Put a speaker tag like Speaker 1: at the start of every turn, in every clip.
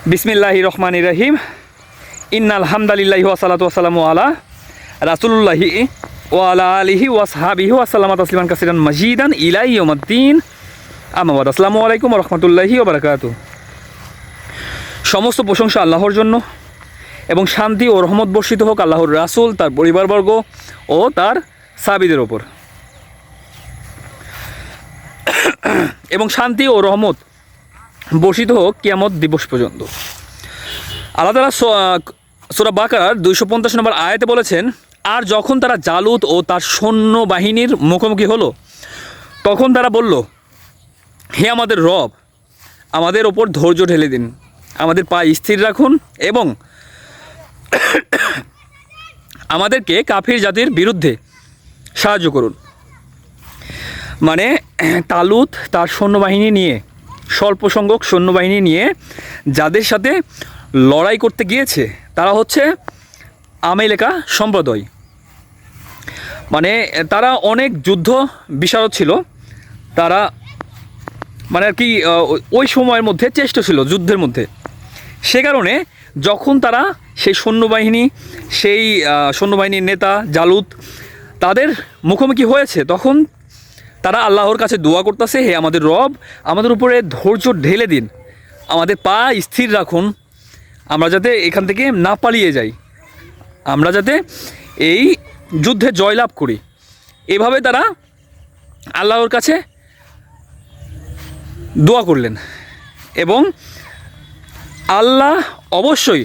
Speaker 1: বিসমিল্লাহির রহমানির রহিম। ইন্নাল হামদালিল্লাহি ওয়া সালাতু ওয়া সালামু আলা রাসূলুল্লাহি ওয়া আলা আলিহি ওয়া সাহবিহি ওয়া সাল্লামা তাসলিমান কাসীরান মাজিদান ইলা ইয়াউমিদ্দিন। আম্মা বাদ। আসসালামু আলাইকুম ওয়া রাহমাতুল্লাহি ওয়া বারাকাতুহু। সমস্ত প্রশংসা আল্লাহর জন্য এবং শান্তি ও রহমত বর্ষিত হোক আল্লাহর রাসূল, তার পরিবারবর্গ ও তার সাহাবীদের ওপর, এবং শান্তি ও রহমত বর্ষিত হোক কিয়ামত দিবস পর্যন্ত। আল্লাহ তাআলা সূরা বাকারার 250 নম্বর আয়াতে বলেছেন, আর যখন তারা জালুত ও তার সৈন্যবাহিনীর মুখোমুখি হলো, তখন তারা বলল, হে আমাদের রব, আমাদের ওপর ধৈর্য ঢেলে দিন, আমাদের পা স্থির রাখুন এবং আমাদেরকে কাফির জাতির বিরুদ্ধে সাহায্য করুন। মানে তালুত তার সৈন্যবাহিনী নিয়ে, স্বল্প সংখ্যক সৈন্যবাহিনী নিয়ে যাদের সাথে লড়াই করতে গিয়েছে তারা হচ্ছে আমেলেকা সম্প্রদায়। মানে তারা অনেক যুদ্ধ বিশারদ ছিল, তারা মানে আর কি ওই সময়ের মধ্যে চেষ্টা ছিল যুদ্ধের মধ্যে। সে কারণে যখন তারা সেই সৈন্যবাহিনীর নেতা জালুত তাদের মুখোমুখি হয়েছে, তখন তারা আল্লাহর কাছে দোয়া করতেছে, হে আমাদের রব, আমাদের উপরে ধৈর্য ঢেলে দিন, আমাদের পা স্থির রাখুন, আমরা যাতে এখান থেকে না পালিয়ে যাই, আমরা যাতে এই যুদ্ধে জয়লাভ করি। এভাবে তারা আল্লাহর কাছে দোয়া করলেন এবং আল্লাহ অবশ্যই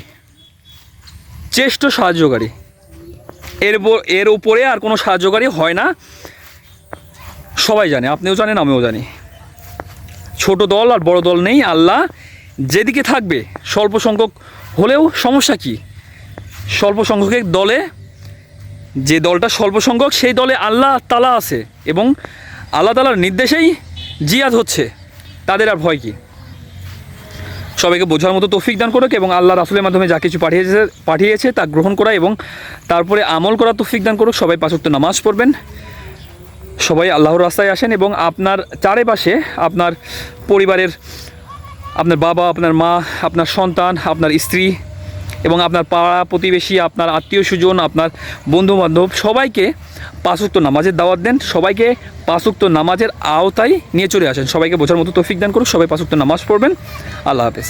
Speaker 1: চেষ্ট সাহায্যকারী, এর উপরে আর কোনো সাহায্যকারী হয় না। সবাই জানে, আপনিও জানেন, আমিও জানি, ছোট দল আর বড় দল নেই। আল্লাহ যেদিকে থাকবে, স্বল্প সংখ্যক হলেও সমস্যা কি, স্বল্প সংখ্যকের দলে, যে দলটা স্বল্প সংখ্যক সেই দলে আল্লাহ তাআলা আছে এবং আল্লাহ তাআলার নির্দেশেই জিহাদ হচ্ছে, তাদের আর ভয় কি। সবাইকে বোঝার মতো তৌফিক দান করুক এবং আল্লাহ রাসূলের মাধ্যমে যা কিছু পাঠিয়েছে তা গ্রহণ করা এবং তারপরে আমল করা তৌফিক দান করুক। সবাই 5 ওয়াক্ত নামাজ পড়বেন, সবাই আল্লাহর রাস্তায় আসেন এবং আপনার চারিপাশে আপনার পরিবারের, আপনার বাবা, আপনার মা, আপনার সন্তান, আপনার স্ত্রী এবং আপনার পাড়া প্রতিবেশী, আপনার আত্মীয় স্বজন, আপনার বন্ধুবান্ধব সবাইকে 5 ওয়াক্ত নামাজের দাওয়াত দেন, সবাইকে 5 ওয়াক্ত নামাজের আওতায় নিয়ে চলে আসেন। সবাইকে বোঝার মতো তৌফিক দান করুক, সবাই 5 ওয়াক্ত নামাজ পড়বেন। আল্লাহ হাফেজ।